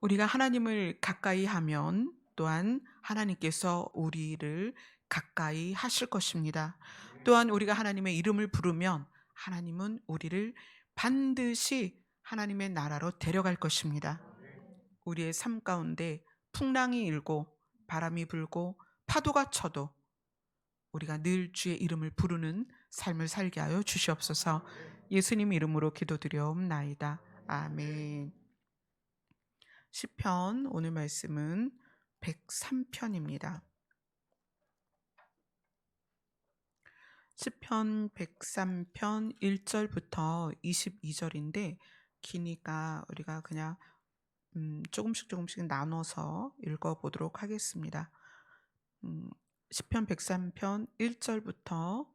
우리가 하나님을 가까이 하면 또한 하나님께서 우리를 가까이 하실 것입니다. 또한 우리가 하나님의 이름을 부르면 하나님은 우리를 반드시 하나님의 나라로 데려갈 것입니다. 우리의 삶 가운데 풍랑이 일고 바람이 불고 파도가 쳐도 우리가 늘 주의 이름을 부르는 삶을 살게 하여 주시옵소서. 예수님 이름으로 기도드려옵나이다. 아멘. 시편 오늘 말씀은 103편입니다. 시편 103편 1절부터 22절인데 기니까 우리가 그냥 조금씩 나눠서 읽어보도록 하겠습니다. 시편 103편 1절부터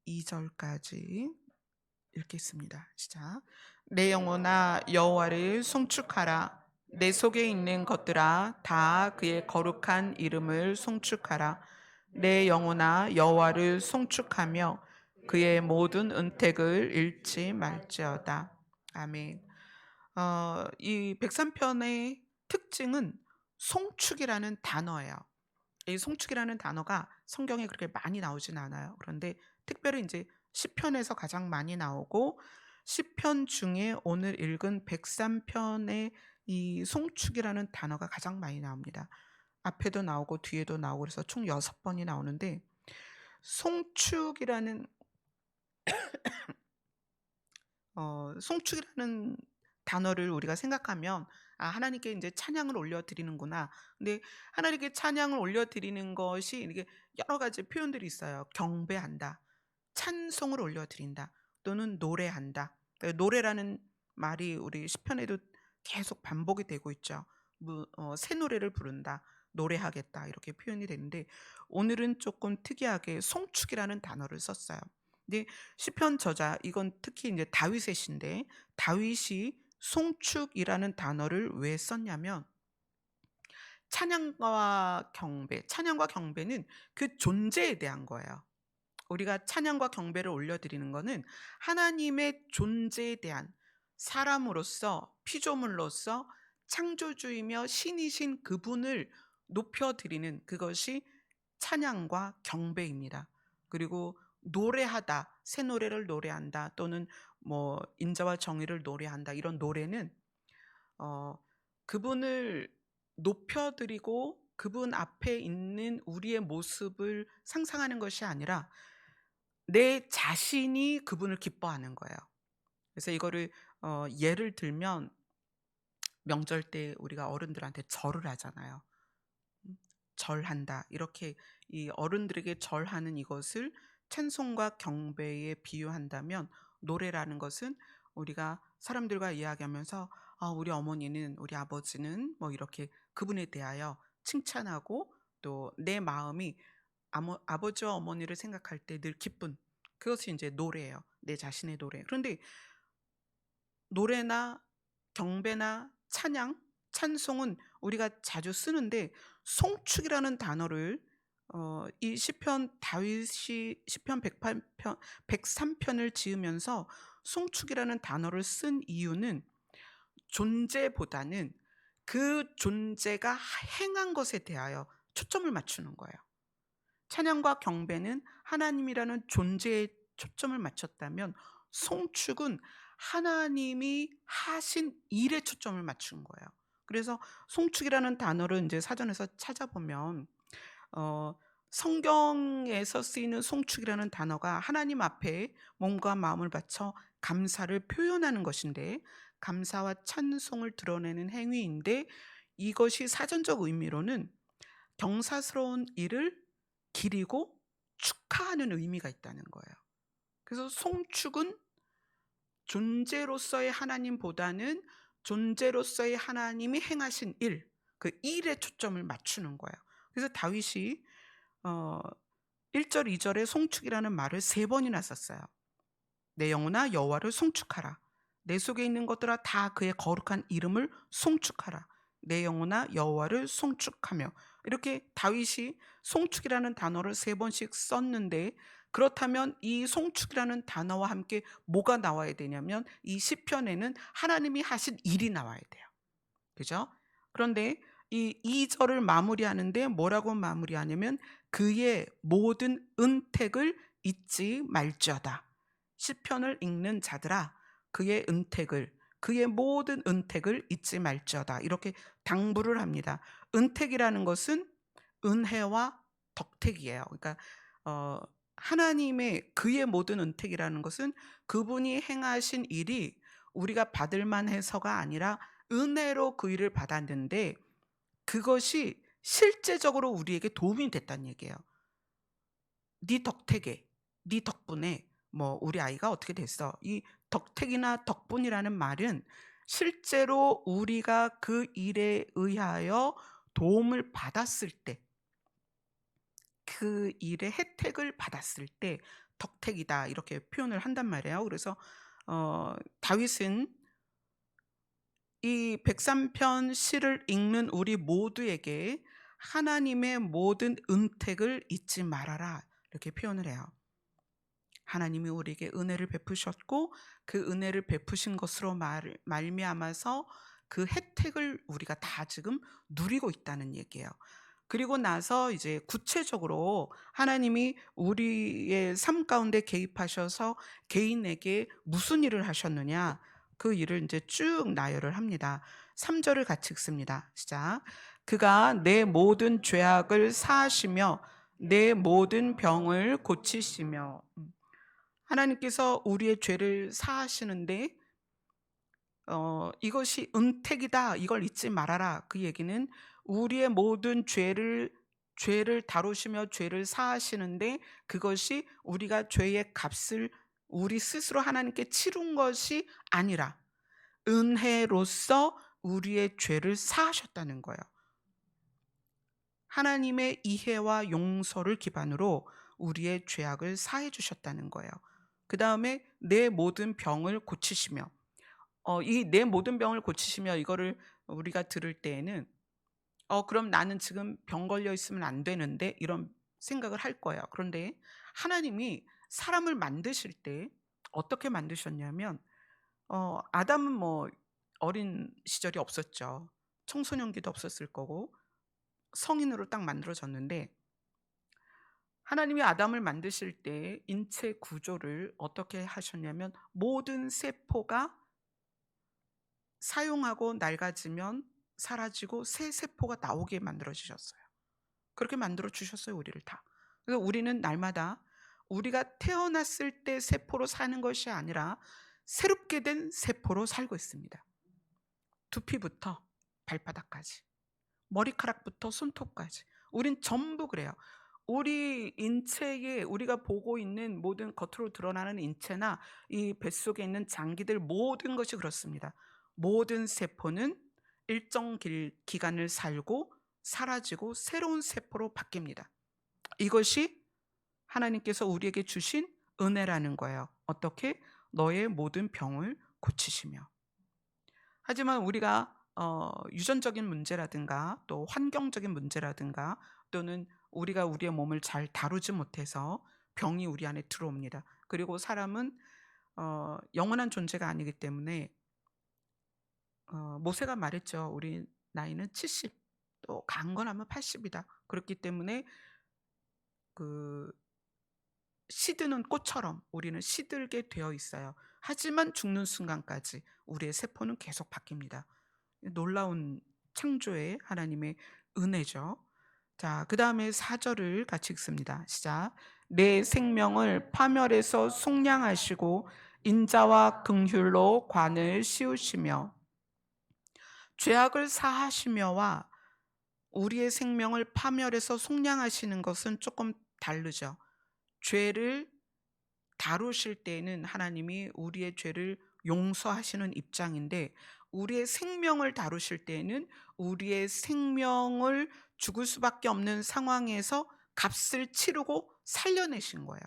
2절까지 읽겠습니다. 시작. 내 영혼아 여호와를 송축하라. 내 속에 있는 것들아 다 그의 거룩한 이름을 송축하라. 내 영혼아 여호와를 송축하며 그의 모든 은택을 잃지 말지어다. 아멘. 이 103편의 특징은 송축이라는 단어예요. 이 송축이라는 단어가 성경에 그렇게 많이 나오진 않아요. 그런데 특별히 이제 시편에서 가장 많이 나오고 시편 중에 오늘 읽은 103편의 이 송축이라는 단어가 가장 많이 나옵니다. 앞에도 나오고 뒤에도 나오고 그래서 총 6번이 나오는데 송축이라는 송축이라는 단어를 우리가 생각하면 하나님께 이제 찬양을 올려 드리는구나. 근데 하나님께 찬양을 올려 드리는 것이 이게 여러 가지 표현들이 있어요. 경배한다, 찬송을 올려 드린다, 또는 노래한다. 그러니까 노래라는 말이 우리 시편에도 계속 반복이 되고 있죠. 새 노래를 부른다, 노래하겠다 이렇게 표현이 되는데 오늘은 조금 특이하게 송축이라는 단어를 썼어요. 근데 시편 저자 이건 특히 이제 다윗의 시인데 다윗이 송축이라는 단어를 왜 썼냐면 찬양과 경배는 그 존재에 대한 거예요. 우리가 찬양과 경배를 올려드리는 것은 하나님의 존재에 대한 사람으로서 피조물로서 창조주이며 신이신 그분을 높여드리는 그것이 찬양과 경배입니다. 그리고 노래하다, 새 노래를 노래한다 또는 뭐 인자와 정의를 노래한다 이런 노래는 그분을 높여드리고 그분 앞에 있는 우리의 모습을 상상하는 것이 아니라 내 자신이 그분을 기뻐하는 거예요. 그래서 이거를 예를 들면 명절 때 우리가 어른들한테 절을 하잖아요. 절한다 이렇게 이 어른들에게 절하는 이것을 찬송과 경배에 비유한다면 노래라는 것은 우리가 사람들과 이야기하면서 우리 어머니는 우리 아버지는 뭐 이렇게 그분에 대하여 칭찬하고 또 내 마음이 아버지와 어머니를 생각할 때 늘 기쁜 그것이 이제 노래예요. 내 자신의 노래. 그런데 노래나 경배나 찬양, 찬송은 우리가 자주 쓰는데 송축이라는 단어를 이 시편 다윗이 시편 108편 103편을 지으면서 송축이라는 단어를 쓴 이유는 존재보다는 그 존재가 행한 것에 대하여 초점을 맞추는 거예요. 찬양과 경배는 하나님이라는 존재에 초점을 맞췄다면 송축은 하나님이 하신 일에 초점을 맞춘 거예요. 그래서 송축이라는 단어를 이제 사전에서 찾아보면 성경에서 쓰이는 송축이라는 단어가 하나님 앞에 몸과 마음을 바쳐 감사를 표현하는 것인데 감사와 찬송을 드러내는 행위인데 이것이 사전적 의미로는 경사스러운 일을 기리고 축하하는 의미가 있다는 거예요. 그래서 송축은 존재로서의 하나님보다는 존재로서의 하나님이 행하신 일, 그 일에 초점을 맞추는 거예요. 그래서 다윗이 1절, 2절에 송축이라는 말을 3번이나 썼어요. 내 영혼아 여호와를 송축하라. 내 속에 있는 것들아 다 그의 거룩한 이름을 송축하라. 내 영혼아 여호와를 송축하며 이렇게 다윗이 송축이라는 단어를 3번씩 썼는데 그렇다면 이 송축이라는 단어와 함께 뭐가 나와야 되냐면 이 시편에는 하나님이 하신 일이 나와야 돼요. 그죠? 그런데 이 2절을 마무리하는데 뭐라고 마무리하냐면 그의 모든 은택을 잊지 말지어다. 시편을 읽는 자들아 그의 은택을 그의 모든 은택을 잊지 말지어다. 이렇게 당부를 합니다. 은택이라는 것은 은혜와 덕택이에요. 그러니까 어 하나님의 그의 모든 은택이라는 것은 그분이 행하신 일이 우리가 받을 만해서가 아니라 은혜로 그 일을 받았는데 그것이 실제적으로 우리에게 도움이 됐다는 얘기예요. 네 덕택에, 네 덕분에 뭐 우리 아이가 어떻게 됐어. 이 덕택이나 덕분이라는 말은 실제로 우리가 그 일에 의하여 도움을 받았을 때, 그 일의 혜택을 받았을 때 덕택이다 이렇게 표현을 한단 말이에요. 그래서 다윗은 이 103편 시를 읽는 우리 모두에게 하나님의 모든 은택을 잊지 말아라 이렇게 표현을 해요. 하나님이 우리에게 은혜를 베푸셨고 그 은혜를 베푸신 것으로 말미암아서 그 혜택을 우리가 다 지금 누리고 있다는 얘기예요. 그리고 나서 이제 구체적으로 하나님이 우리의 삶 가운데 개입하셔서 개인에게 무슨 일을 하셨느냐 그 일을 이제 쭉 나열을 합니다. 3절을 같이 읽습니다. 시작. 그가 내 모든 죄악을 사하시며 내 모든 병을 고치시며. 하나님께서 우리의 죄를 사하시는데 이것이 은택이다. 이걸 잊지 말아라. 그 얘기는 우리의 모든 죄를 다루시며 죄를 사하시는데 그것이 우리가 죄의 값을 우리 스스로 하나님께 치른 것이 아니라 은혜로서 우리의 죄를 사하셨다는 거예요. 하나님의 이해와 용서를 기반으로 우리의 죄악을 사해 주셨다는 거예요. 그다음에 내 모든 병을 고치시며 이 내 모든 병을 고치시며 이거를 우리가 들을 때에는 그럼 나는 지금 병 걸려 있으면 안 되는데 이런 생각을 할 거예요. 그런데 하나님이 사람을 만드실 때 어떻게 만드셨냐면 아담은 뭐 어린 시절이 없었죠. 청소년기도 없었을 거고 성인으로 딱 만들어졌는데 하나님이 아담을 만드실 때 인체 구조를 어떻게 하셨냐면 모든 세포가 사용하고 낡아지면 사라지고 새 세포가 나오게 만들어 주셨어요. 그렇게 만들어 주셨어요, 우리를 다. 그래서 우리는 날마다 우리가 태어났을 때 세포로 사는 것이 아니라 새롭게 된 세포로 살고 있습니다. 두피부터 발바닥까지, 머리카락부터 손톱까지. 우린 전부 그래요. 우리 인체에 우리가 보고 있는 모든 겉으로 드러나는 인체나 이 뱃속에 있는 장기들 모든 것이 그렇습니다. 모든 세포는 일정 기간을 살고 사라지고 새로운 세포로 바뀝니다. 이것이 하나님께서 우리에게 주신 은혜라는 거예요. 어떻게? 너의 모든 병을 고치시며. 하지만 우리가 유전적인 문제라든가 또 환경적인 문제라든가 또는 우리가 우리의 몸을 잘 다루지 못해서 병이 우리 안에 들어옵니다. 그리고 사람은 영원한 존재가 아니기 때문에 모세가 말했죠. 우리 나이는 70, 또 강건하면 80이다. 그렇기 때문에 그 시드는 꽃처럼 우리는 시들게 되어 있어요. 하지만 죽는 순간까지 우리의 세포는 계속 바뀝니다. 놀라운 창조의 하나님의 은혜죠. 자, 그다음에 4절을 같이 읽습니다. 시작. 내 생명을 파멸해서 속량하시고 인자와 긍휼로 관을 씌우시며. 죄악을 사하시며와 우리의 생명을 파멸해서 속량하시는 것은 조금 다르죠. 죄를 다루실 때에는 하나님이 우리의 죄를 용서하시는 입장인데 우리의 생명을 다루실 때에는 우리의 생명을 죽을 수밖에 없는 상황에서 값을 치르고 살려내신 거예요.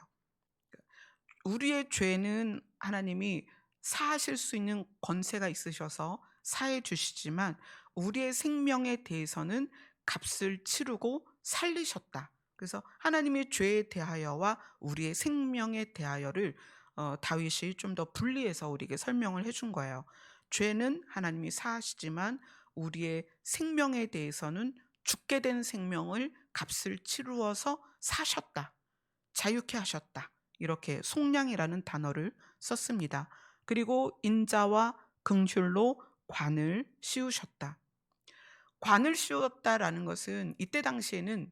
우리의 죄는 하나님이 사하실 수 있는 권세가 있으셔서 사해 주시지만 우리의 생명에 대해서는 값을 치르고 살리셨다. 그래서 하나님의 죄에 대하여와 우리의 생명에 대하여를 다윗이 좀 더 분리해서 우리에게 설명을 해준 거예요. 죄는 하나님이 사하시지만 우리의 생명에 대해서는 죽게 된 생명을 값을 치루어서 사셨다. 자유케 하셨다. 이렇게 속량이라는 단어를 썼습니다. 그리고 인자와 긍휼로 관을 씌우셨다. 관을 씌웠다라는 것은 이때 당시에는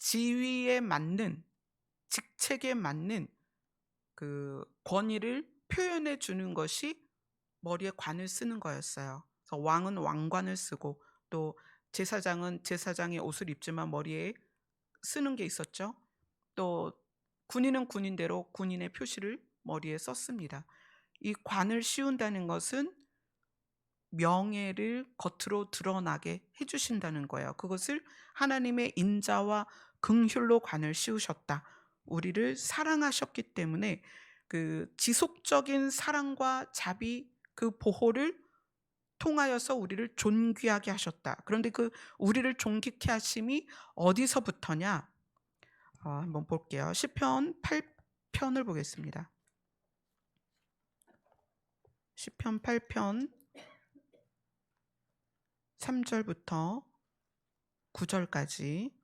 지위에 맞는, 직책에 맞는 그 권위를 표현해 주는 것이 머리에 관을 쓰는 거였어요. 그래서 왕은 왕관을 쓰고 또 제사장은 제사장의 옷을 입지만 머리에 쓰는 게 있었죠. 또 군인은 군인대로 군인의 표시를 머리에 썼습니다. 이 관을 씌운다는 것은 명예를 겉으로 드러나게 해주신다는 거예요. 그것을 하나님의 인자와 긍휼로 관을 씌우셨다. 우리를 사랑하셨기 때문에 그 지속적인 사랑과 자비, 그 보호를 통하여서 우리를 존귀하게 하셨다. 그런데 그 우리를 존귀케 하심이 어디서부터냐? 한번 볼게요. 시편 8편을 보겠습니다. 시편 8편 3절부터 9절까지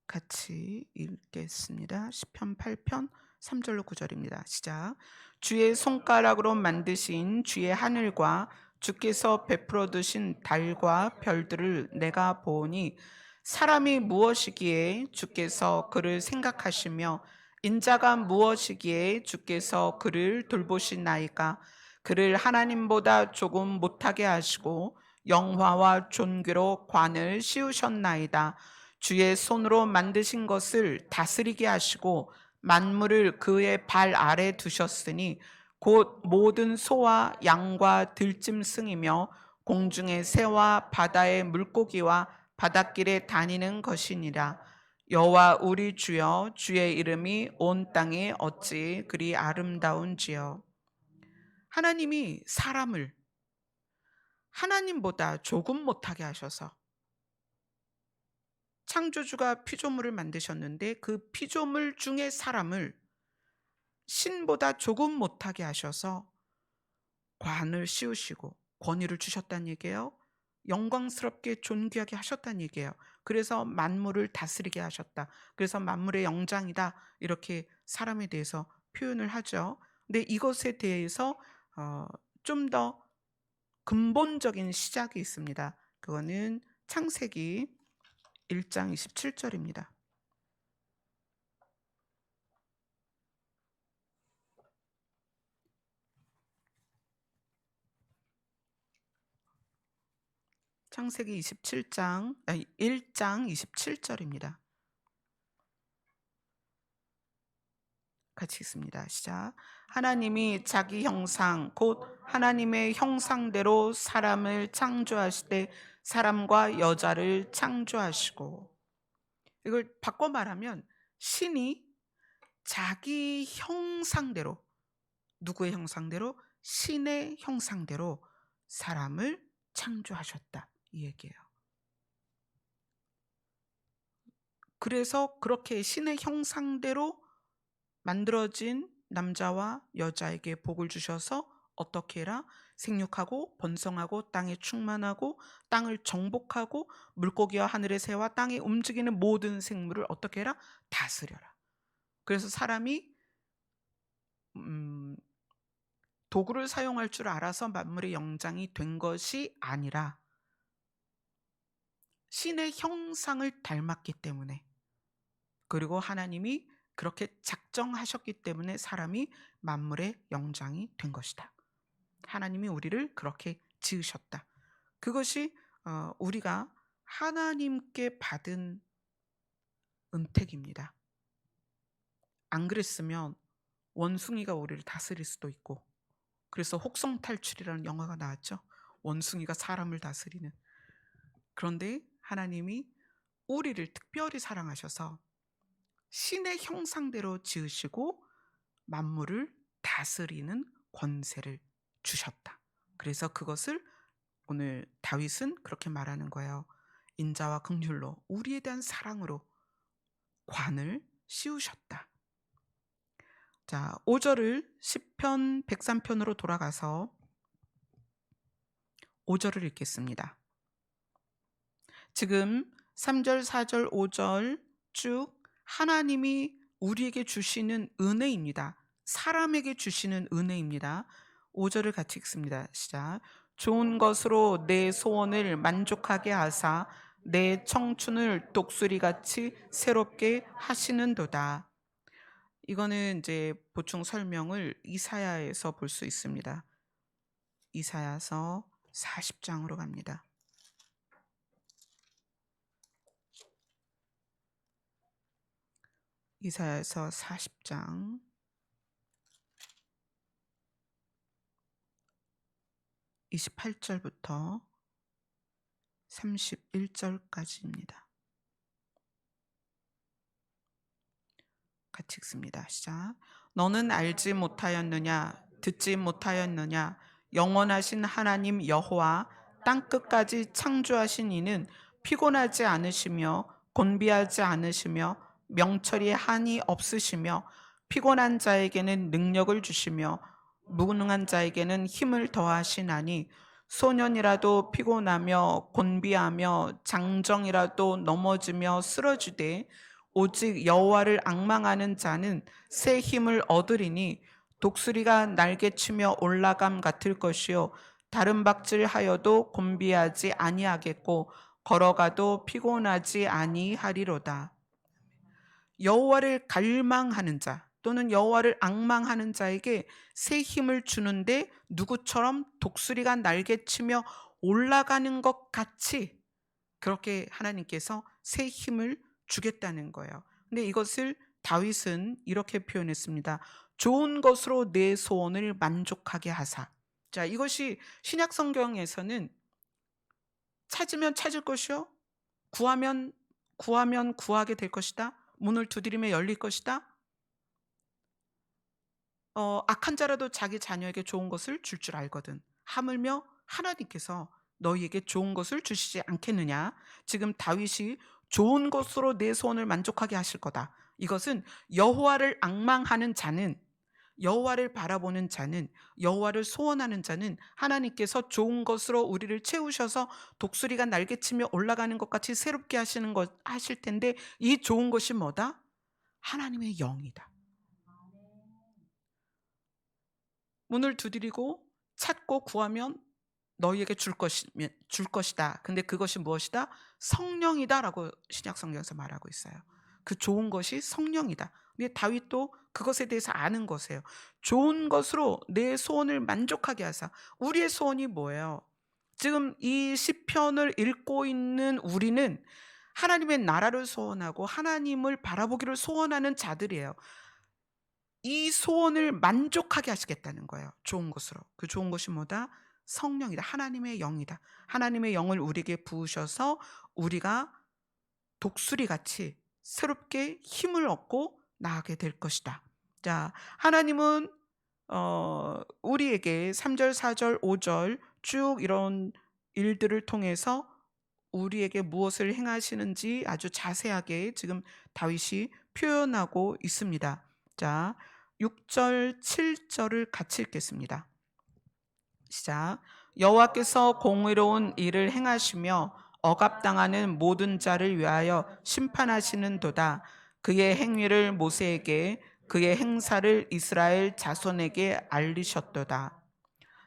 같이 읽겠습니다. 시편 8편 3절로 9절입니다. 시작. 주의 손가락으로 만드신 주의 하늘과 주께서 베풀어 두신 달과 별들을 내가 보니 사람이 무엇이기에 주께서 그를 생각하시며 인자가 무엇이기에 주께서 그를 돌보시나이까. 그를 하나님보다 조금 못하게 하시고 영화와 존귀로 관을 씌우셨나이다. 주의 손으로 만드신 것을 다스리게 하시고 만물을 그의 발 아래 두셨으니 곧 모든 소와 양과 들짐승이며 공중의 새와 바다의 물고기와 바닷길에 다니는 것이니라. 여호와 우리 주여, 주의 이름이 온 땅에 어찌 그리 아름다운지요. 하나님이 사람을 하나님보다 조금 못하게 하셔서 창조주가 피조물을 만드셨는데 그 피조물 중에 사람을 신보다 조금 못하게 하셔서 관을 씌우시고 권위를 주셨다는 얘기예요. 영광스럽게 존귀하게 하셨다는 얘기예요. 그래서 만물을 다스리게 하셨다. 그래서 만물의 영장이다. 이렇게 사람에 대해서 표현을 하죠. 근데 이것에 대해서 좀 더 근본적인 시작이 있습니다. 그거는 창세기 1장 27절입니다. 창세기 1장 27절입니다. 같이 읽습니다. 시작. 하나님이 자기 형상 곧 하나님의 형상대로 사람을 창조하시되 사람과 여자를 창조하시고. 이걸 바꿔 말하면 신이 자기 형상대로, 누구의 형상대로? 신의 형상대로 사람을 창조하셨다. 이 얘기예요. 그래서 그렇게 신의 형상대로 만들어진 남자와 여자에게 복을 주셔서 어떻게 해라? 생육하고 번성하고 땅에 충만하고 땅을 정복하고 물고기와 하늘의 새와 땅에 움직이는 모든 생물을 어떻게 해라? 다스려라. 그래서 사람이 도구를 사용할 줄 알아서 만물의 영장이 된 것이 아니라 신의 형상을 닮았기 때문에, 그리고 하나님이 그렇게 작정하셨기 때문에 사람이 만물의 영장이 된 것이다. 하나님이 우리를 그렇게 지으셨다. 그것이 우리가 하나님께 받은 은택입니다. 안 그랬으면 원숭이가 우리를 다스릴 수도 있고, 그래서 혹성탈출이라는 영화가 나왔죠. 원숭이가 사람을 다스리는. 그런데 하나님이 우리를 특별히 사랑하셔서 신의 형상대로 지으시고 만물을 다스리는 권세를 주셨다. 그래서 그것을 오늘 다윗은 그렇게 말하는 거예요. 인자와 긍휼로 우리에 대한 사랑으로 관을 씌우셨다. 자, 5절을 시편 103편으로 돌아가서 5절을 읽겠습니다. 지금 3절, 4절, 5절 쭉 하나님이 우리에게 주시는 은혜입니다. 사람에게 주시는 은혜입니다. 5절을 같이 읽습니다. 시작. 좋은 것으로 내 소원을 만족하게 하사 내 청춘을 독수리같이 새롭게 하시는도다. 이거는 이제 보충 설명을 이사야에서 볼 수 있습니다. 이사야서 40장으로 갑니다. 이사야서 40장 28절부터 31절까지입니다. 같이 읽습니다. 시작. 너는 알지 못하였느냐? 듣지 못하였느냐? 영원하신 하나님 여호와 땅끝까지 창조하신 이는 피곤하지 않으시며 곤비하지 않으시며 명철이 한이 없으시며 피곤한 자에게는 능력을 주시며 무능한 자에게는 힘을 더하시나니 소년이라도 피곤하며 곤비하며 장정이라도 넘어지며 쓰러지되 오직 여호와를 앙망하는 자는 새 힘을 얻으리니 독수리가 날개치며 올라감 같을 것이요 다른 박질하여도 곤비하지 아니하겠고 걸어가도 피곤하지 아니하리로다. 여호와를 갈망하는 자 또는 여호와를 앙망하는 자에게 새 힘을 주는데 누구처럼 독수리가 날개치며 올라가는 것 같이 그렇게 하나님께서 새 힘을 주겠다는 거예요. 근데 이것을 다윗은 이렇게 표현했습니다. 좋은 것으로 내 소원을 만족하게 하사. 자, 이것이 신약 성경에서는 찾으면 찾을 것이요 구하면 구하게 될 것이다. 문을 두드리면 열릴 것이다. 악한 자라도 자기 자녀에게 좋은 것을 줄 줄 알거든. 하물며 하나님께서 너희에게 좋은 것을 주시지 않겠느냐. 지금 다윗이 좋은 것으로 내 소원을 만족하게 하실 거다. 이것은 여호와를 앙망하는 자는, 여호와를 바라보는 자는, 여호와를 소원하는 자는 하나님께서 좋은 것으로 우리를 채우셔서 독수리가 날개치며 올라가는 것 같이 새롭게 하실 텐데, 이 좋은 것이 뭐다? 하나님의 영이다. 문을 두드리고 찾고 구하면 너희에게 줄 것이다. 근데 그것이 무엇이다? 성령이다라고 신약 성경에서 말하고 있어요. 그 좋은 것이 성령이다. 근데 다윗도 그것에 대해서 아는 것이에요. 좋은 것으로 내 소원을 만족하게 하사. 우리의 소원이 뭐예요? 지금 이 시편을 읽고 있는 우리는 하나님의 나라를 소원하고 하나님을 바라보기를 소원하는 자들이에요. 이 소원을 만족하게 하시겠다는 거예요. 좋은 것으로. 그 좋은 것이 뭐다? 성령이다. 하나님의 영이다. 하나님의 영을 우리에게 부으셔서 우리가 독수리같이 새롭게 힘을 얻고 나아가게 될 것이다. 자, 하나님은 우리에게 3절, 4절, 5절 쭉 이런 일들을 통해서 우리에게 무엇을 행하시는지 아주 자세하게 지금 다윗이 표현하고 있습니다. 자, 6절, 7절을 같이 읽겠습니다. 시작. 여호와께서 공의로운 일을 행하시며 억압당하는 모든 자를 위하여 심판하시는도다. 그의 행위를 모세에게 그의 행사를 이스라엘 자손에게 알리셨도다.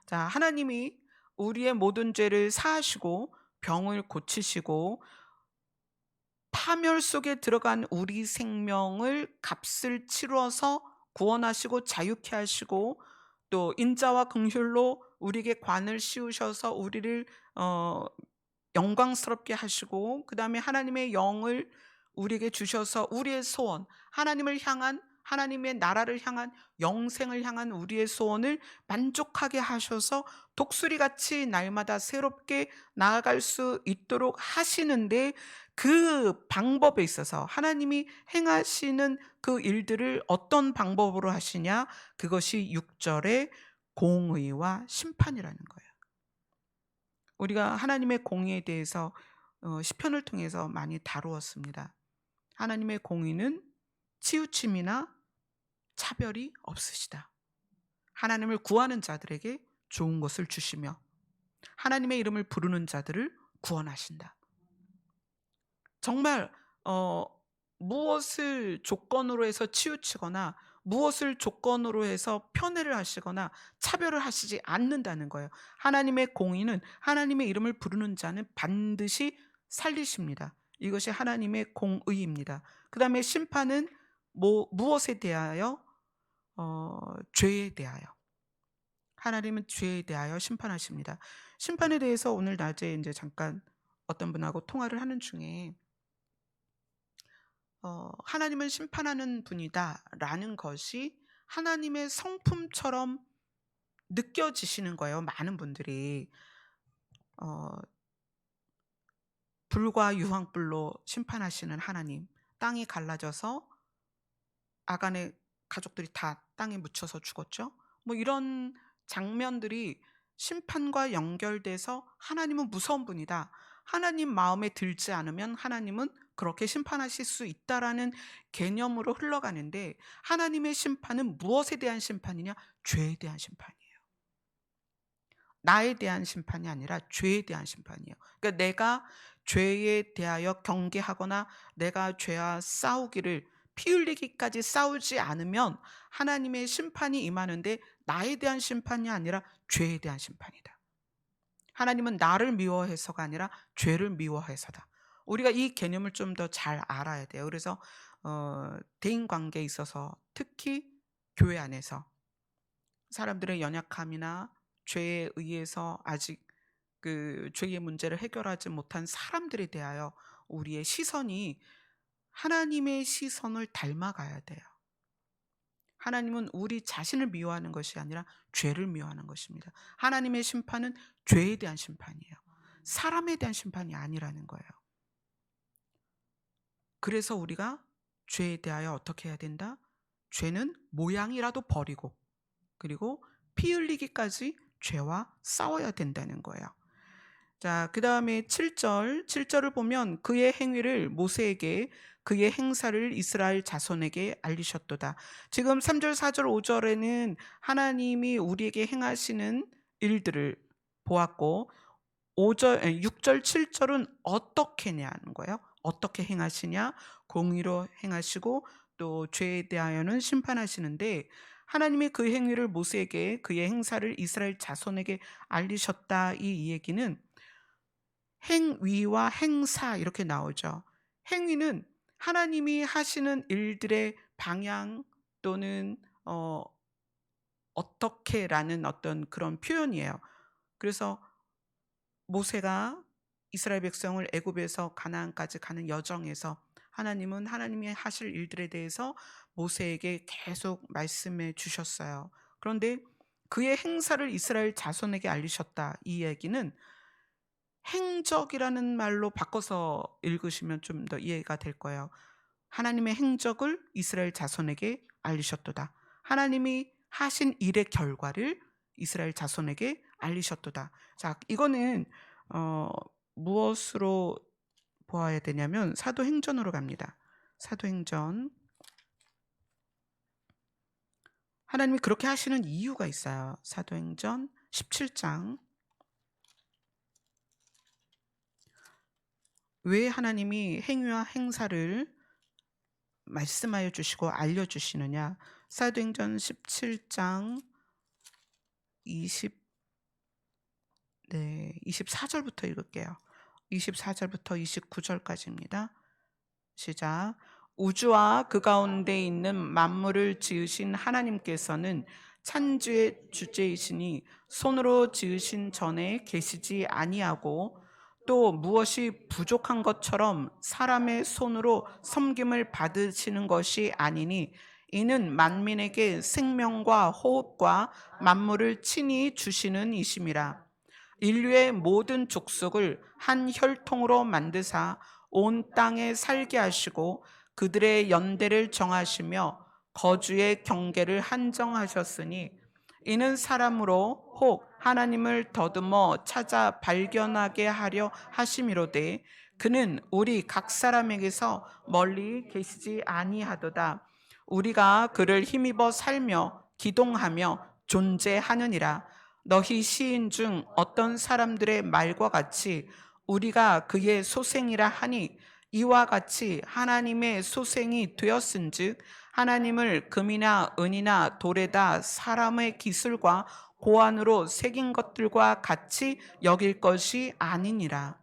자, 하나님이 우리의 모든 죄를 사하시고 병을 고치시고 파멸 속에 들어간 우리 생명을 값을 치루어서 구원하시고 자유케 하시고 또 인자와 긍휼로 우리에게 관을 씌우셔서 우리를 영광스럽게 하시고 그다음에 하나님의 영을 우리에게 주셔서 우리의 소원, 하나님을 향한 하나님의 나라를 향한 영생을 향한 우리의 소원을 만족하게 하셔서 독수리같이 날마다 새롭게 나아갈 수 있도록 하시는데 그 방법에 있어서 하나님이 행하시는 그 일들을 어떤 방법으로 하시냐? 그것이 6절의 공의와 심판이라는 거예요. 우리가 하나님의 공의에 대해서 시편을 통해서 많이 다루었습니다. 하나님의 공의는 치우침이나 차별이 없으시다. 하나님을 구하는 자들에게 좋은 것을 주시며 하나님의 이름을 부르는 자들을 구원하신다. 정말 무엇을 조건으로 해서 치우치거나 무엇을 조건으로 해서 편애를 하시거나 차별을 하시지 않는다는 거예요. 하나님의 공의는 하나님의 이름을 부르는 자는 반드시 살리십니다. 이것이 하나님의 공의입니다. 그 다음에 심판은 무엇에 대하여? 죄에 대하여. 하나님은 죄에 대하여 심판하십니다. 심판에 대해서 오늘 낮에 이제 잠깐 어떤 분하고 통화를 하는 중에 하나님은 심판하는 분이다라는 것이 하나님의 성품처럼 느껴지시는 거예요. 많은 분들이 어, 불과 유황불로 심판하시는 하나님, 땅이 갈라져서 아간의 가족들이 다 땅에 묻혀서 죽었죠. 뭐 이런 장면들이 심판과 연결돼서 하나님은 무서운 분이다. 하나님 마음에 들지 않으면 하나님은 그렇게 심판하실 수 있다라는 개념으로 흘러가는데, 하나님의 심판은 무엇에 대한 심판이냐? 죄에 대한 심판이에요. 나에 대한 심판이 아니라 죄에 대한 심판이에요. 그러니까 내가 죄에 대하여 경계하거나 내가 죄와 싸우기를 피 흘리기까지 싸우지 않으면 하나님의 심판이 임하는데, 나에 대한 심판이 아니라 죄에 대한 심판이다. 하나님은 나를 미워해서가 아니라 죄를 미워해서다. 우리가 이 개념을 좀 더 잘 알아야 돼요. 그래서 대인 관계에 있어서, 특히 교회 안에서 사람들의 연약함이나 죄에 의해서 아직 그 죄의 문제를 해결하지 못한 사람들에 대하여 우리의 시선이 하나님의 시선을 닮아가야 돼요. 하나님은 우리 자신을 미워하는 것이 아니라 죄를 미워하는 것입니다. 하나님의 심판은 죄에 대한 심판이에요. 사람에 대한 심판이 아니라는 거예요. 그래서 우리가 죄에 대하여 어떻게 해야 된다? 죄는 모양이라도 버리고, 그리고 피 흘리기까지 죄와 싸워야 된다는 거예요. 자, 그 다음에 7절을 보면 그의 행위를 모세에게, 그의 행사를 이스라엘 자손에게 알리셨도다. 지금 3절, 4절, 5절에는 하나님이 우리에게 행하시는 일들을 보았고, 6절, 7절은 어떻게 하냐는 거예요. 어떻게 행하시냐? 공의로 행하시고 또 죄에 대하여는 심판하시는데, 하나님이 그 행위를 모세에게, 그의 행사를 이스라엘 자손에게 알리셨다. 이 얘기는 행위와 행사 이렇게 나오죠. 행위는 하나님이 하시는 일들의 방향 또는 어떻게라는 어떤 그런 표현이에요. 그래서 모세가 이스라엘 백성을 애굽에서 가나안까지 가는 여정에서 하나님은 하나님이 하실 일들에 대해서 모세에게 계속 말씀해 주셨어요. 그런데 그의 행사를 이스라엘 자손에게 알리셨다. 이 얘기는 행적이라는 말로 바꿔서 읽으시면 좀 더 이해가 될 거예요. 하나님의 행적을 이스라엘 자손에게 알리셨도다. 하나님이 하신 일의 결과를 이스라엘 자손에게 알리셨도다. 자, 이거는 무엇으로 보아야 되냐면 사도행전으로 갑니다. 사도행전. 하나님이 그렇게 하시는 이유가 있어요. 사도행전 17장. 왜 하나님이 행위와 행사를 말씀하여 주시고 알려주시느냐. 사도행전 17장 24절부터 읽을게요. 24절부터 29절까지입니다. 시작. 우주와 그 가운데 있는 만물을 지으신 하나님께서는 찬주의 주제이시니 손으로 지으신 전에 계시지 아니하고 또 무엇이 부족한 것처럼 사람의 손으로 섬김을 받으시는 것이 아니니, 이는 만민에게 생명과 호흡과 만물을 친히 주시는 이심이라. 인류의 모든 족속을 한 혈통으로 만드사 온 땅에 살게 하시고 그들의 연대를 정하시며 거주의 경계를 한정하셨으니, 이는 사람으로 혹 하나님을 더듬어 찾아 발견하게 하려 하심이로되 그는 우리 각 사람에게서 멀리 계시지 아니하도다. 우리가 그를 힘입어 살며 기동하며 존재하느니라. 너희 시인 중 어떤 사람들의 말과 같이 우리가 그의 소생이라 하니 이와 같이 하나님의 소생이 되었은즉 하나님을 금이나 은이나 돌에다 사람의 기술과 고안으로 새긴 것들과 같이 여길 것이 아니니라.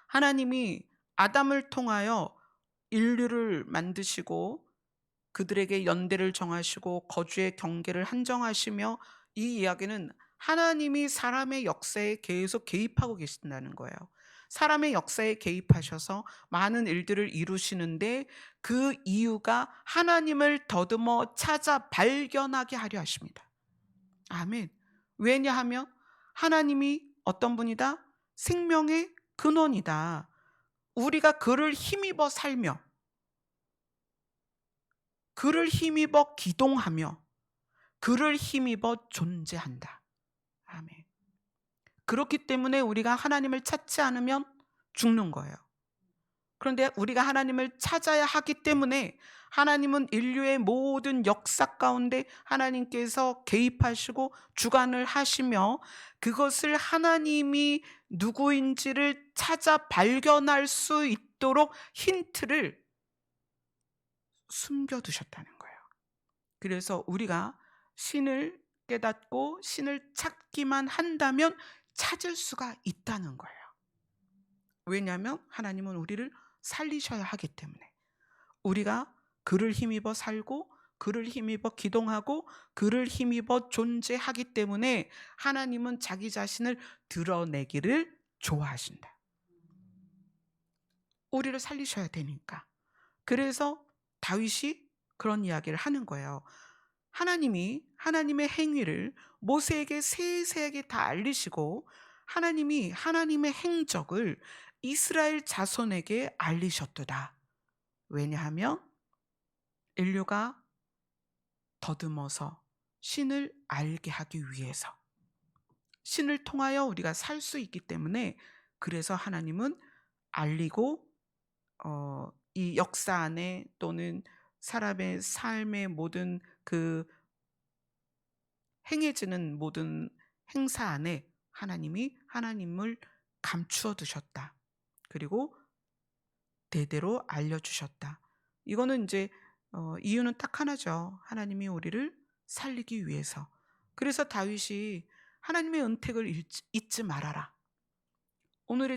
하나님이 아담을 통하여 인류를 만드시고 그들에게 연대를 정하시고 거주의 경계를 한정하시며, 이 이야기는 하나님이 사람의 역사에 계속 개입하고 계신다는 거예요. 사람의 역사에 개입하셔서 많은 일들을 이루시는데 그 이유가 하나님을 더듬어 찾아 발견하게 하려 하십니다. 아멘. 왜냐하면 하나님이 어떤 분이다? 생명의 근원이다. 우리가 그를 힘입어 살며 그를 힘입어 기동하며 그를 힘입어 존재한다. 아멘. 그렇기 때문에 우리가 하나님을 찾지 않으면 죽는 거예요. 그런데 우리가 하나님을 찾아야 하기 때문에 하나님은 인류의 모든 역사 가운데 하나님께서 개입하시고 주관을 하시며 그것을 하나님이 누구인지를 찾아 발견할 수 있도록 힌트를 숨겨두셨다는 거예요. 그래서 우리가 신을 깨닫고 신을 찾기만 한다면 찾을 수가 있다는 거예요. 왜냐하면 하나님은 우리를 살리셔야 하기 때문에. 우리가 그를 힘입어 살고 그를 힘입어 기동하고 그를 힘입어 존재하기 때문에 하나님은 자기 자신을 드러내기를 좋아하신다. 우리를 살리셔야 되니까. 그래서 다윗이 그런 이야기를 하는 거예요. 하나님이 하나님의 행위를 모세에게 세세하게 다 알리시고 하나님이 하나님의 행적을 이스라엘 자손에게 알리셨도다. 왜냐하면 인류가 더듬어서 신을 알게 하기 위해서, 신을 통하여 우리가 살 수 있기 때문에, 그래서 하나님은 알리고 이 역사 안에 또는 사람의 삶의 모든 그 행해지는 모든 행사 안에 하나님이 하나님을 감추어 두셨다. 그리고 대대로 알려주셨다. 이거는 이제 이유는 딱 하나죠. 하나님이 우리를 살리기 위해서. 그래서 다윗이 하나님의 은택을 잊지 말아라. 오늘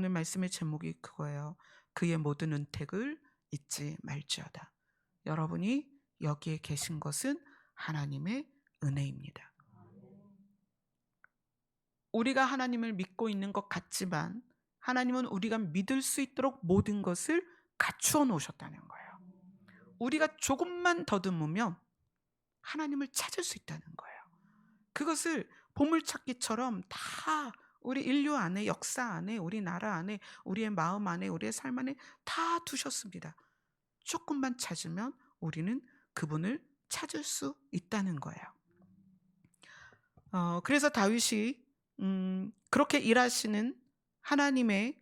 말씀의 제목이 그거예요. 그의 모든 은택을 잊지 말지어다. 여러분이 여기에 계신 것은 하나님의 은혜입니다. 우리가 하나님을 믿고 있는 것 같지만 하나님은 우리가 믿을 수 있도록 모든 것을 갖추어 놓으셨다는 거예요. 우리가 조금만 더듬으면 하나님을 찾을 수 있다는 거예요. 그것을 보물찾기처럼 다 우리 인류 안에, 역사 안에, 우리 나라 안에, 우리의 마음 안에, 우리의 삶 안에 다 두셨습니다. 조금만 찾으면 우리는 그분을 찾을 수 있다는 거예요. 그래서 다윗이 그렇게 일하시는 하나님의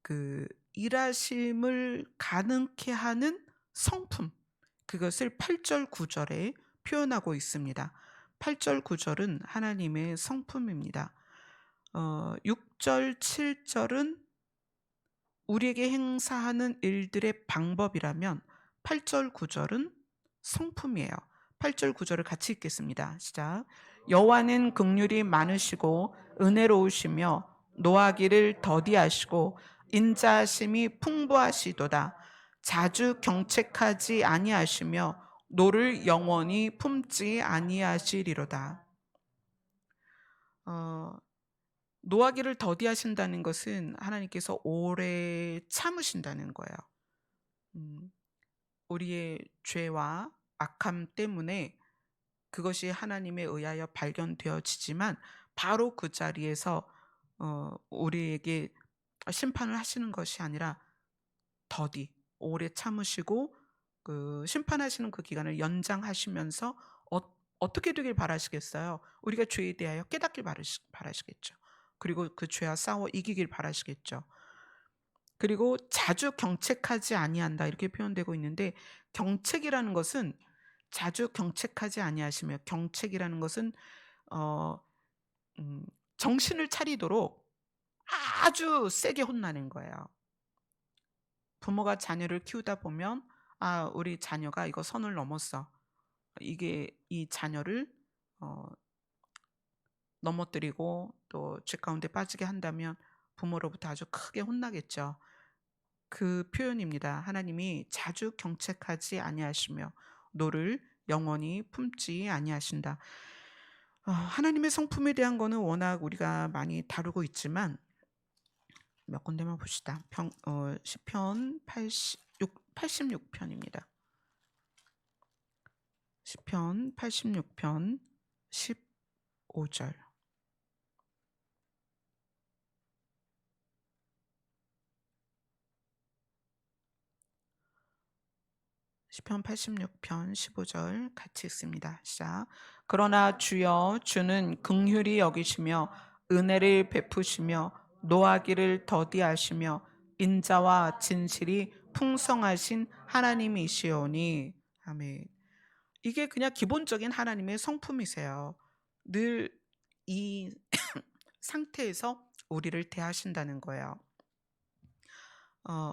그 일하심을 가능케 하는 성품, 그것을 8절 9절에 표현하고 있습니다. 8절 9절은 하나님의 성품입니다. 6절 7절은 우리에게 행사하는 일들의 방법이라면 8절 9절은 성품이에요. 8절 9절을 같이 읽겠습니다. 시작. 여호와는 긍휼이 많으시고 은혜로우시며 노하기를 더디하시고 인자하심이 풍부하시도다. 자주 경책하지 아니하시며 노를 영원히 품지 아니하시리로다. 노하기를 더디하신다는 것은 하나님께서 오래 참으신다는 거예요. 우리의 죄와 악함 때문에 그것이 하나님에 의하여 발견되어지지만 바로 그 자리에서 우리에게 심판을 하시는 것이 아니라 더디 오래 참으시고 그 심판하시는 그 기간을 연장하시면서 어떻게 되길 바라시겠어요? 우리가 죄에 대하여 깨닫길 바라시겠죠. 그리고 그 죄와 싸워 이기길 바라시겠죠. 그리고 자주 경책하지 아니한다 이렇게 표현되고 있는데, 경책이라는 것은 자주 경책하지 아니하시며, 경책이라는 것은 어 음 정신을 차리도록 아주 세게 혼나는 거예요. 부모가 자녀를 키우다 보면 '아 우리 자녀가 이거 선을 넘었어.' 이게 이 자녀를 어 넘어뜨리고 또 죄 가운데 빠지게 한다면 부모로부터 아주 크게 혼나겠죠. 그 표현입니다. 하나님이 자주 경책하지 아니하시며 노를 영원히 품지 아니하신다. 하나님의 성품에 대한 거는 워낙 우리가 많이 다루고 있지만 몇 군데만 봅시다. 시편 86 편입니다. 시편 86편 15절. 시편 86편 15절 같이 읽습니다. 시작. 그러나 주여 주는 긍휼히 여기시며 은혜를 베푸시며 노하기를 더디하시며 인자와 진실이 풍성하신 하나님이시오니. 아멘. 이게 그냥 기본적인 하나님의 성품이세요. 늘 이 상태에서 우리를 대하신다는 거예요. 어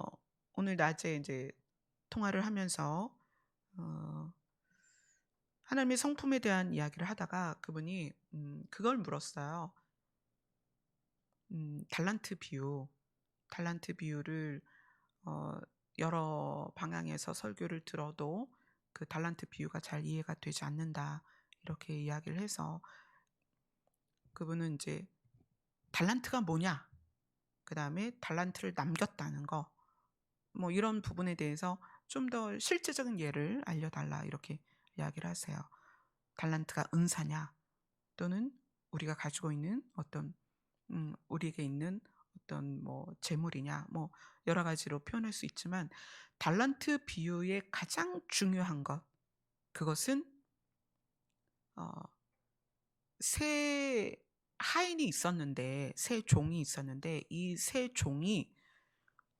오늘 낮에 이제 통화를 하면서 어 하나님의 성품에 대한 이야기를 하다가 그분이 그걸 물었어요. 달란트 비유를 어 여러 방향에서 설교를 들어도 그 달란트 비유가 잘 이해가 되지 않는다. 이렇게 이야기를 해서 그분은 이제 달란트가 뭐냐? 그다음에 달란트를 남겼다는 거. 뭐 이런 부분에 대해서 좀 더 실제적인 예를 알려달라 이렇게 이야기를 하세요. 달란트가 은사냐, 또는 우리가 가지고 있는 어떤 우리에게 있는 어떤 뭐 재물이냐, 뭐 여러 가지로 표현할 수 있지만 달란트 비유의 가장 중요한 것, 그것은 어, 세 하인이 있었는데, 세 종이 있었는데, 이 세 종이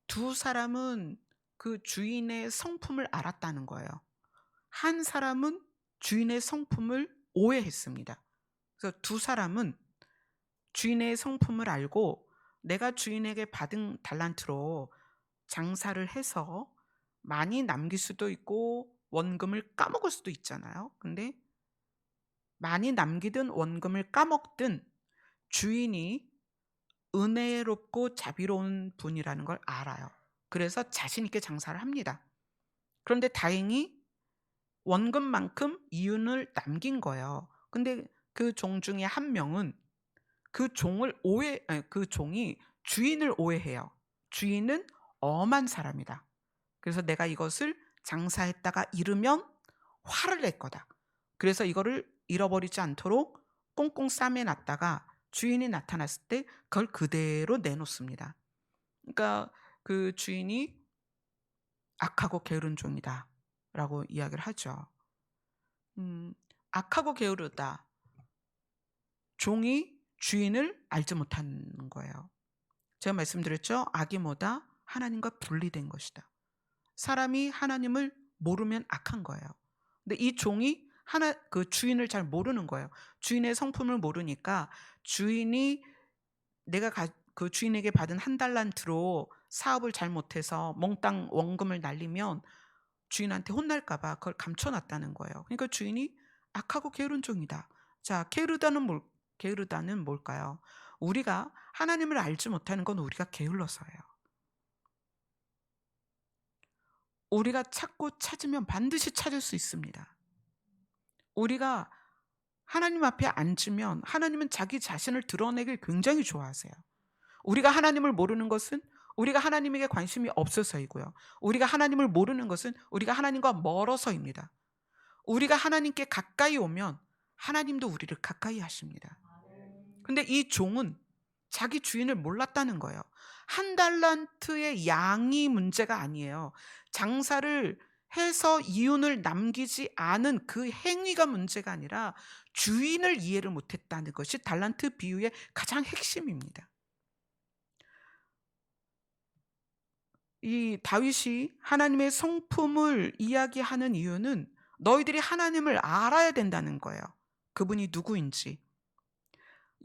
두 사람은 그 주인의 성품을 알았다는 거예요. 한 사람은 주인의 성품을 오해했습니다. 그래서 두 사람은 주인의 성품을 알고 내가 주인에게 받은 달란트로 장사를 해서 많이 남길 수도 있고 원금을 까먹을 수도 있잖아요. 근데 많이 남기든 원금을 까먹든 주인이 은혜롭고 자비로운 분이라는 걸 알아요. 그래서 자신 있게 장사를 합니다. 그런데 다행히 원금만큼 이윤을 남긴 거예요. 근데 그 종 중에 한 명은 그 종이 주인을 오해해요. 주인은 엄한 사람이다. 그래서 내가 이것을 장사했다가 잃으면 화를 낼 거다. 그래서 이거를 잃어버리지 않도록 꽁꽁 싸매 놨다가 주인이 나타났을 때 그걸 그대로 내놓습니다. 그러니까 그 주인이 악하고 게으른 종이다라고 이야기를 하죠. 악하고 게으르다. 종이 주인을 알지 못하는 거예요. 제가 말씀드렸죠. 악이 뭐다? 하나님과 분리된 것이다. 사람이 하나님을 모르면 악한 거예요. 근데 이 종이 그 주인을 잘 모르는 거예요. 주인의 성품을 모르니까 주인이 그 주인에게 받은 한 달란트로 사업을 잘못해서 몽땅 원금을 날리면 주인한테 혼날까 봐 그걸 감춰놨다는 거예요. 그러니까 주인이 악하고 게으른 종이다. 자, 게으르다는 뭘까요? 우리가 하나님을 알지 못하는 건 우리가 게을러서예요. 우리가 찾으면 반드시 찾을 수 있습니다. 우리가 하나님 앞에 앉으면 하나님은 자기 자신을 드러내길 굉장히 좋아하세요. 우리가 하나님을 모르는 것은 우리가 하나님에게 관심이 없어서이고요. 우리가 하나님을 모르는 것은 우리가 하나님과 멀어서입니다. 우리가 하나님께 가까이 오면 하나님도 우리를 가까이 하십니다. 근데 이 종은 자기 주인을 몰랐다는 거예요. 한 달란트의 양이 문제가 아니에요. 장사를 해서 이윤을 남기지 않은 그 행위가 문제가 아니라 주인을 이해를 못했다는 것이 달란트 비유의 가장 핵심입니다. 이 다윗이 하나님의 성품을 이야기하는 이유는 너희들이 하나님을 알아야 된다는 거예요. 그분이 누구인지.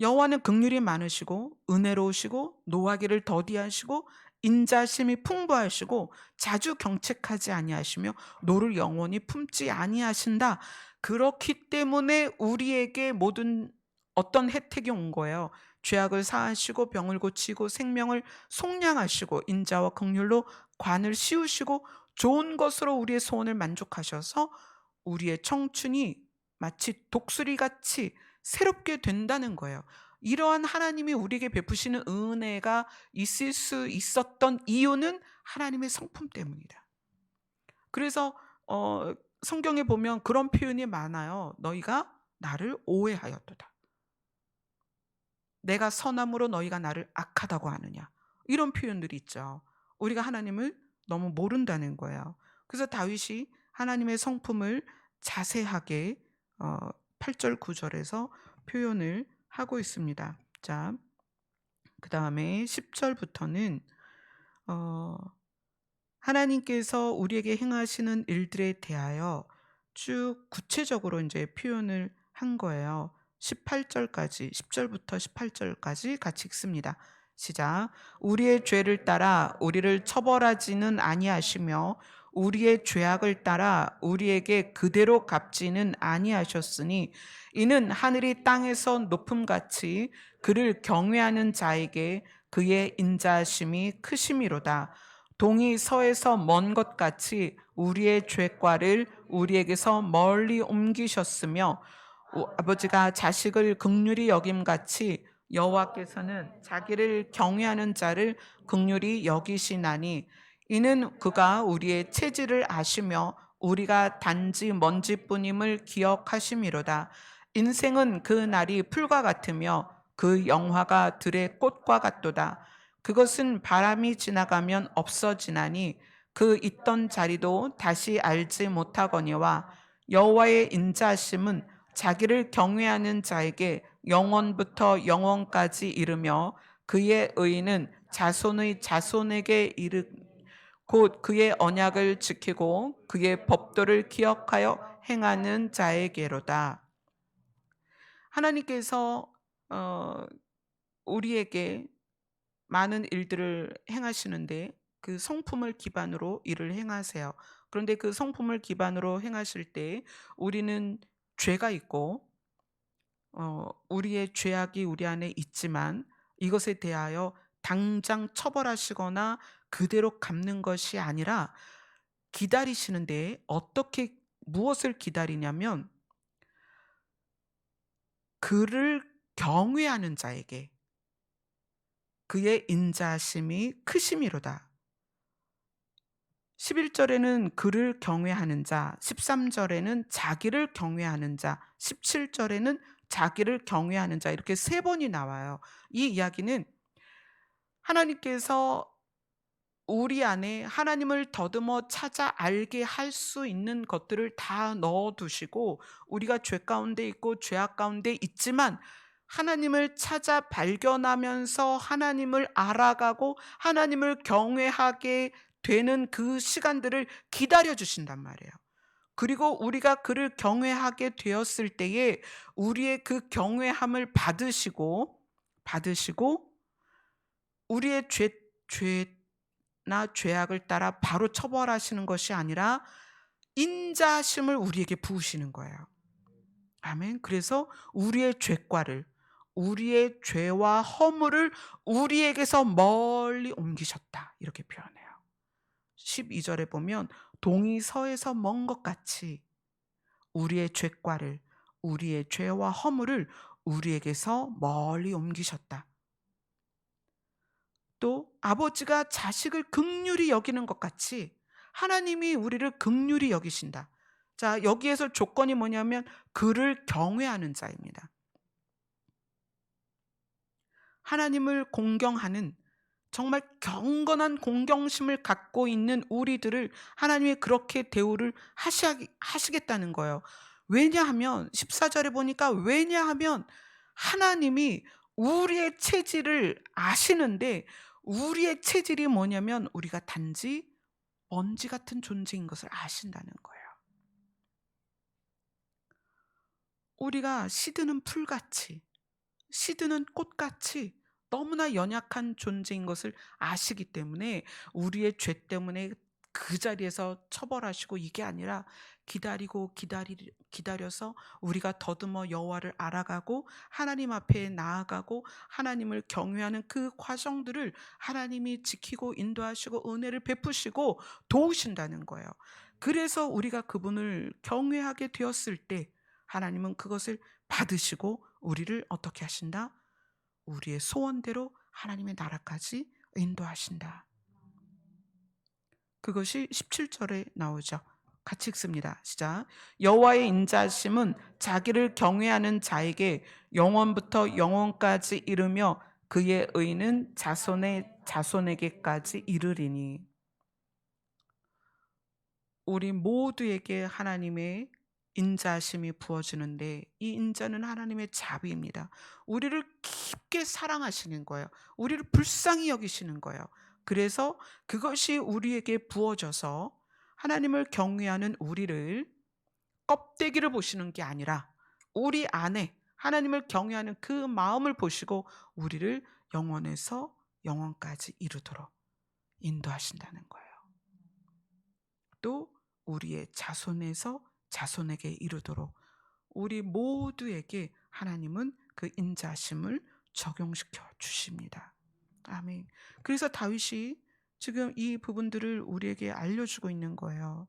여호와는 긍휼이 많으시고 은혜로우시고 노하기를 더디하시고 인자심이 풍부하시고 자주 경책하지 아니하시며 노를 영원히 품지 아니하신다. 그렇기 때문에 우리에게 모든 어떤 혜택이 온 거예요. 죄악을 사하시고 병을 고치고 생명을 속량하시고 인자와 긍휼로 관을 씌우시고 좋은 것으로 우리의 소원을 만족하셔서 우리의 청춘이 마치 독수리같이 새롭게 된다는 거예요. 이러한 하나님이 우리에게 베푸시는 은혜가 있을 수 있었던 이유는 하나님의 성품 때문이다. 그래서 성경에 보면 그런 표현이 많아요. 너희가 나를 오해하였도다. 내가 선함으로 너희가 나를 악하다고 하느냐. 이런 표현들이 있죠. 우리가 하나님을 너무 모른다는 거예요. 그래서 다윗이 하나님의 성품을 자세하게 8절 9절에서 표현을 하고 있습니다. 자, 그 다음에 10절부터는 하나님께서 우리에게 행하시는 일들에 대하여 쭉 구체적으로 이제 표현을 한 거예요. 18절까지, 10절부터 18절까지 같이 읽습니다. 시작. 우리의 죄를 따라 우리를 처벌하지는 아니하시며 우리의 죄악을 따라 우리에게 그대로 갚지는 아니하셨으니 이는 하늘이 땅에서 높음같이 그를 경외하는 자에게 그의 인자하심이 크심이로다. 동이 서에서 먼 것 같이 우리의 죄과를 우리에게서 멀리 옮기셨으며 아버지가 자식을 긍휼히 여김같이 여호와께서는 자기를 경외하는 자를 긍휼히 여기시나니 이는 그가 우리의 체질을 아시며 우리가 단지 먼지뿐임을 기억하심이로다. 인생은 그 날이 풀과 같으며 그 영화가 들의 꽃과 같도다. 그것은 바람이 지나가면 없어지나니 그 있던 자리도 다시 알지 못하거니와 여호와의 인자하심은 자기를 경외하는 자에게 영원부터 영원까지 이르며 그의 의는 자손의 자손에게 이르 곧 그의 언약을 지키고 그의 법도를 기억하여 행하는 자에게로다. 하나님께서 우리에게 많은 일들을 행하시는데 그 성품을 기반으로 일을 행하세요. 그런데 그 성품을 기반으로 행하실 때 우리는 죄가 있고 우리의 죄악이 우리 안에 있지만 이것에 대하여 당장 처벌하시거나 그대로 갚는 것이 아니라 기다리시는데 어떻게 무엇을 기다리냐면 그를 경외하는 자에게 그의 인자심이 크심이로다. 11절에는 그를 경외하는 자, 13절에는 자기를 경외하는 자, 17절에는 자기를 경외하는 자 이렇게 세 번이 나와요. 이 이야기는 하나님께서 우리 안에 하나님을 더듬어 찾아 알게 할 수 있는 것들을 다 넣어 두시고 우리가 죄 가운데 있고 죄악 가운데 있지만 하나님을 찾아 발견하면서 하나님을 알아가고 하나님을 경외하게 되는 그 시간들을 기다려 주신단 말이에요. 그리고 우리가 그를 경외하게 되었을 때에 우리의 그 경외함을 받으시고 우리의 죄나 죄악을 따라 바로 처벌하시는 것이 아니라 인자하심을 우리에게 부으시는 거예요. 아멘. 그래서 우리의 죄과를 우리의 죄와 허물을 우리에게서 멀리 옮기셨다. 이렇게 표현해요. 12절에 보면 동이 서에서 먼 것 같이 우리의 죄과를 우리의 죄와 허물을 우리에게서 멀리 옮기셨다. 또 아버지가 자식을 긍휼히 여기는 것 같이 하나님이 우리를 긍휼히 여기신다. 자, 여기에서 조건이 뭐냐면 그를 경외하는 자입니다. 하나님을 공경하는 정말 경건한 공경심을 갖고 있는 우리들을 하나님이 그렇게 대우를 하시겠다는 거예요. 왜냐하면 14절에 보니까 왜냐하면 하나님이 우리의 체질을 아시는데 우리의 체질이 뭐냐면 우리가 단지 먼지 같은 존재인 것을 아신다는 거예요. 우리가 시드는 풀같이 시드는 꽃같이 너무나 연약한 존재인 것을 아시기 때문에 우리의 죄 때문에 그 자리에서 처벌하시고 이게 아니라 기다려서 우리가 더듬어 여호와를 알아가고 하나님 앞에 나아가고 하나님을 경외하는 그 과정들을 하나님이 지키고 인도하시고 은혜를 베푸시고 도우신다는 거예요. 그래서 우리가 그분을 경외하게 되었을 때 하나님은 그것을 받으시고 우리를 어떻게 하신다? 우리의 소원대로 하나님의 나라까지 인도하신다. 그것이 17절에 나오죠. 같이 읽습니다. 시작. 여호와의 인자하심은 자기를 경외하는 자에게 영원부터 영원까지 이르며 그의 의는 자손의 자손에게까지 이르리니. 우리 모두에게 하나님의 인자하심이 부어지는데 이 인자는 하나님의 자비입니다. 우리를 깊게 사랑하시는 거예요. 우리를 불쌍히 여기시는 거예요. 그래서 그것이 우리에게 부어져서 하나님을 경외하는 우리를 껍데기를 보시는 게 아니라 우리 안에 하나님을 경외하는 그 마음을 보시고 우리를 영원에서 영원까지 이루도록 인도하신다는 거예요. 또 우리의 자손에서 자손에게 이르도록 우리 모두에게 하나님은 그 인자심을 적용시켜 주십니다. 아멘. 그래서 다윗이 지금 이 부분들을 우리에게 알려주고 있는 거예요.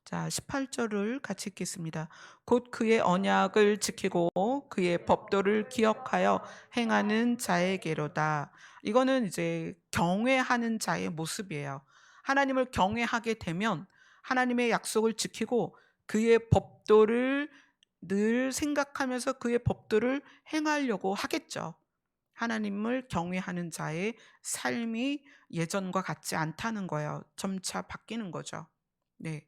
자, 18절을 같이 읽겠습니다. 곧 그의 언약을 지키고 그의 법도를 기억하여 행하는 자에게로다. 이거는 이제 경외하는 자의 모습이에요. 하나님을 경외하게 되면 하나님의 약속을 지키고 그의 법도를 늘 생각하면서 그의 법도를 행하려고 하겠죠. 하나님을 경외하는 자의 삶이 예전과 같지 않다는 거예요. 점차 바뀌는 거죠. 네.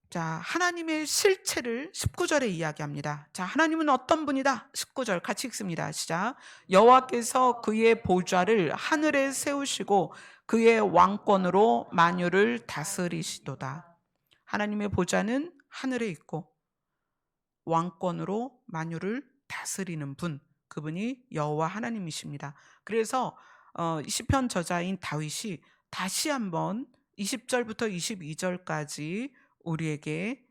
자, 하나님의 실체를 19절에 이야기합니다. 자, 하나님은 어떤 분이다? 19절 같이 읽습니다. 시작. 여호와께서 그의 보좌를 하늘에 세우시고 그의 왕권으로 만유를 다스리시도다. 하나님의 보좌는 하늘에 있고 왕권으로 만유를 다스리는 분, 그분이 여호와 하나님이십니다. 그래서 시편 저자인 다윗이 다시 한번 20절부터 22절까지 우리에게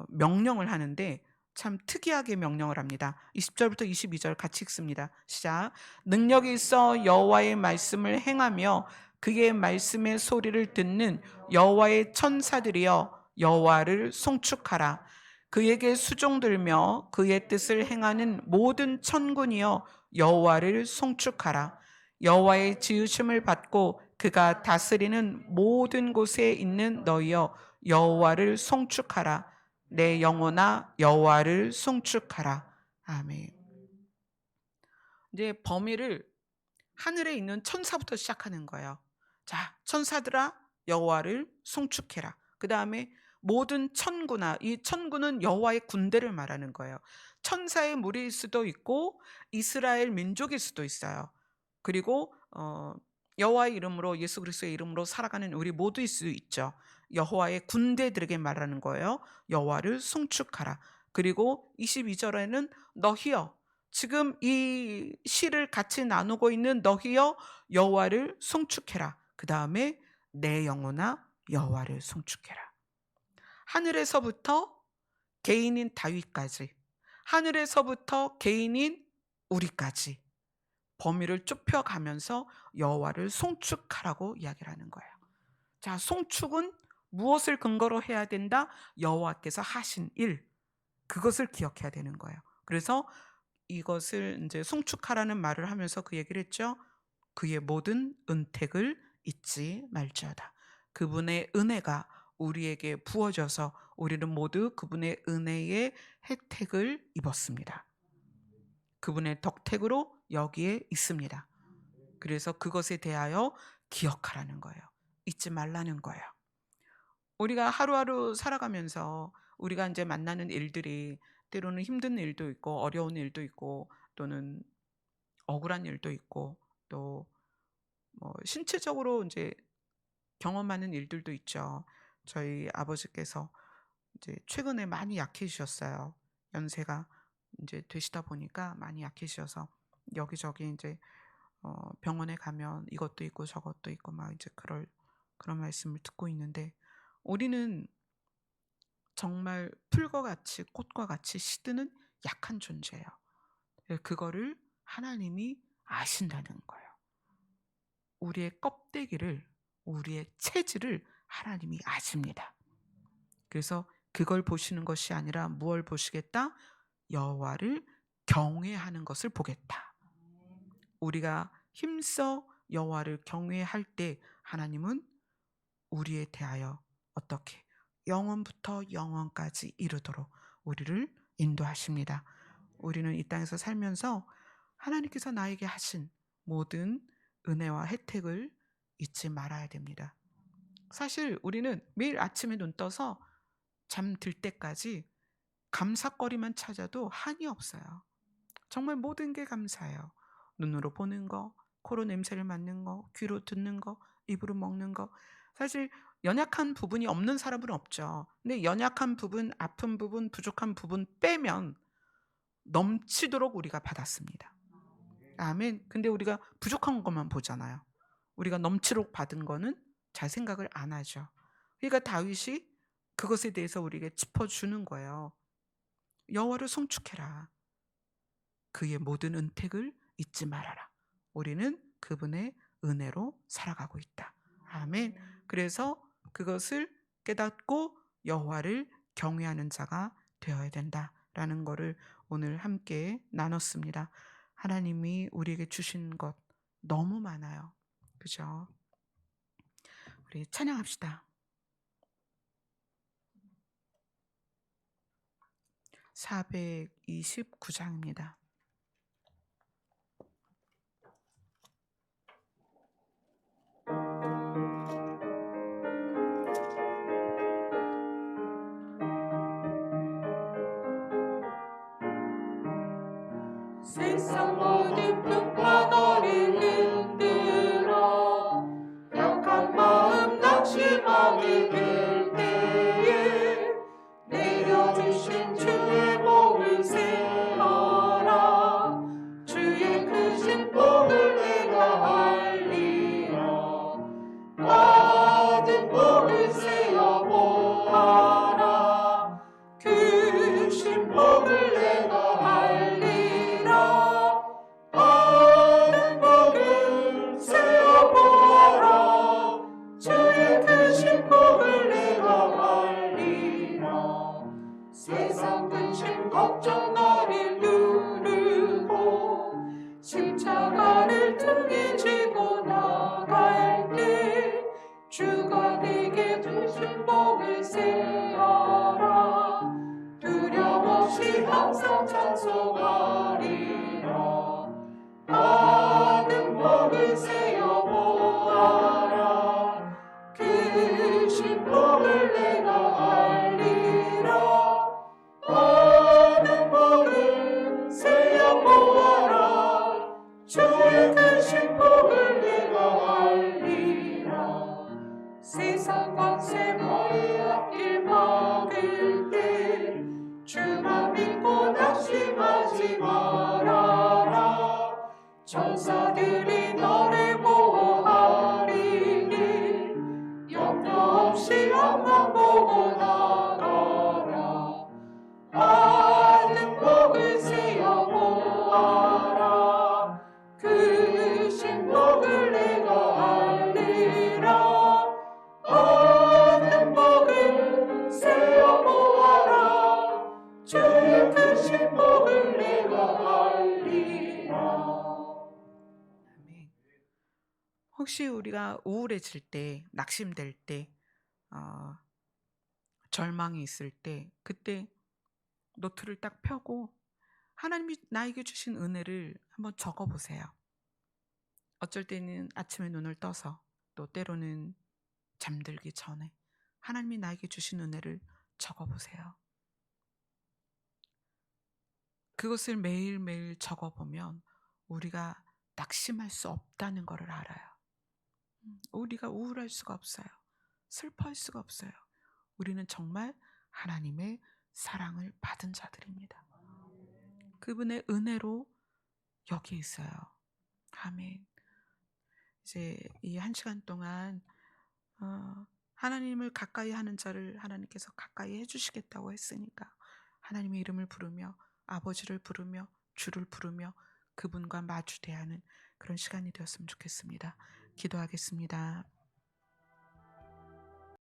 명령을 하는데 참 특이하게 명령을 합니다. 20절부터 22절 같이 읽습니다. 시작. 능력이 있어 여호와의 말씀을 행하며 그의 말씀의 소리를 듣는 여호와의 천사들이여 여호와를 송축하라. 그에게 수종들며 그의 뜻을 행하는 모든 천군이여 여호와를 송축하라. 여호와의 지으심을 받고 그가 다스리는 모든 곳에 있는 너희여 여호와를 송축하라. 내 영혼아 여호와를 송축하라. 아멘. 이제 범위를 하늘에 있는 천사부터 시작하는 거예요. 자, 천사들아 여호와를 송축해라. 그 다음에 모든 천구나, 이 천구는 여호와의 군대를 말하는 거예요. 천사의 무리일 수도 있고 이스라엘 민족일 수도 있어요. 그리고 여호와의 이름으로, 예수 그리스도의 이름으로 살아가는 우리 모두일 수 있죠. 여호와의 군대들에게 말하는 거예요. 여호와를 송축하라. 그리고 22절에는 너희여, 지금 이 시를 같이 나누고 있는 너희여 여호와를 송축해라. 그 다음에 내 영혼아 여호와를 송축해라. 하늘에서부터 개인인 다윗까지, 하늘에서부터 개인인 우리까지 범위를 좁혀가면서 여호와를 송축하라고 이야기를 하는 거예요. 자, 송축은 무엇을 근거로 해야 된다? 여호와께서 하신 일, 그것을 기억해야 되는 거예요. 그래서 이것을 이제 송축하라는 말을 하면서 그 얘기를 했죠. 그의 모든 은택을 잊지 말지어다. 그분의 은혜가 우리에게 부어져서 우리는 모두 그분의 은혜의 혜택을 입었습니다. 그분의 덕택으로 여기에 있습니다. 그래서 그것에 대하여 기억하라는 거예요. 잊지 말라는 거예요. 우리가 하루하루 살아가면서 우리가 이제 만나는 일들이 때로는 힘든 일도 있고 어려운 일도 있고 또는 억울한 일도 있고 또 뭐 신체적으로 이제 경험하는 일들도 있죠. 저희 아버지께서 이제 최근에 많이 약해지셨어요. 연세가 이제 되시다 보니까 많이 약해지셔서 여기저기 이제 병원에 가면 이것도 있고 저것도 있고 막 이제 그런 말씀을 듣고 있는데 우리는 정말 풀과 같이 꽃과 같이 시드는 약한 존재예요. 그거를 하나님이 아신다는 거예요. 우리의 껍데기를 우리의 체질을 하나님이 아십니다. 그래서 그걸 보시는 것이 아니라 무엇을 보시겠다? 여호와를 경외하는 것을 보겠다. 우리가 힘써 여호와를 경외할 때 하나님은 우리에 대하여 어떻게 영원부터 영원까지 이르도록 우리를 인도하십니다. 우리는 이 땅에서 살면서 하나님께서 나에게 하신 모든 은혜와 혜택을 잊지 말아야 됩니다. 사실 우리는 매일 아침에 눈 떠서 잠들 때까지 감사거리만 찾아도 한이 없어요. 정말 모든 게 감사해요. 눈으로 보는 거, 코로 냄새를 맡는 거, 귀로 듣는 거, 입으로 먹는 거. 사실 연약한 부분이 없는 사람은 없죠. 근데 연약한 부분, 아픈 부분, 부족한 부분 빼면 넘치도록 우리가 받았습니다. 아멘. 근데 우리가 부족한 것만 보잖아요. 우리가 넘치도록 받은 거는 잘 생각을 안 하죠. 그러니까 다윗이 그것에 대해서 우리에게 짚어주는 거예요. 여호와를 송축해라. 그의 모든 은택을 잊지 말아라. 우리는 그분의 은혜로 살아가고 있다. 아멘. 그래서 그것을 깨닫고 여호와를 경외하는 자가 되어야 된다라는 것을 오늘 함께 나눴습니다. 하나님이 우리에게 주신 것 너무 많아요. 그죠? 우리 찬양합시다. 429장입니다. 세상 모든 풍파 너를 흔들어 약한 마음 낙심하게 될 때에 내려주신 주의 복을 세어라. 주의 크신 복을 내가 알리라. 받은 복을 세어 보아라. 크신 복을 내가 알리라. 받은 복을 세어 보아라. 주의 크신 복을 내가 알리라. 세상 근심 걱정 너를 누르고 십자가를 등에 지고 나갈 때 주가 내게 주신 복을 세어라. 두려움없이 항상 찬송하리라. 받은 복을 세어 보아라. 크신 복을 내가 알리라. 받은 복을 세어 보아라. 주의 크신 복을 내가 알리라. 세상 권세 머리 앞길 막을 때 주만 믿고 낙심하지 말아라. 천사들이 너를 보호하리니 염려 없이 앞만 보고 나가라. 받은 복을 세어 보아라. 크신 복을 내가 알리라. 받은 복을 세어 보아라. 주의 크신 복을 내가 알리라. 아멘. 혹시 우리가 우울해질 때, 낙심될 때, 어, 절망이 있을 때, 그때 노트를 딱 펴고 하나님이 나에게 주신 은혜를 한번 적어 보세요. 어쩔 때는 아침에 눈을 떠서, 또 때로는 잠들기 전에 하나님이 나에게 주신 은혜를 적어보세요. 그것을 매일매일 적어보면 우리가 낙심할 수 없다는 것을 알아요. 우리가 우울할 수가 없어요. 슬퍼할 수가 없어요. 우리는 정말 하나님의 사랑을 받은 자들입니다. 그분의 은혜로 여기 있어요. 아멘. 이제 이 1시간 동안 하나님을 가까이 하는 자를 하나님께서 가까이 해주시겠다고 했으니까 하나님의 이름을 부르며, 아버지를 부르며, 주를 부르며 그분과 마주 대하는 그런 시간이 되었으면 좋겠습니다. 기도하겠습니다.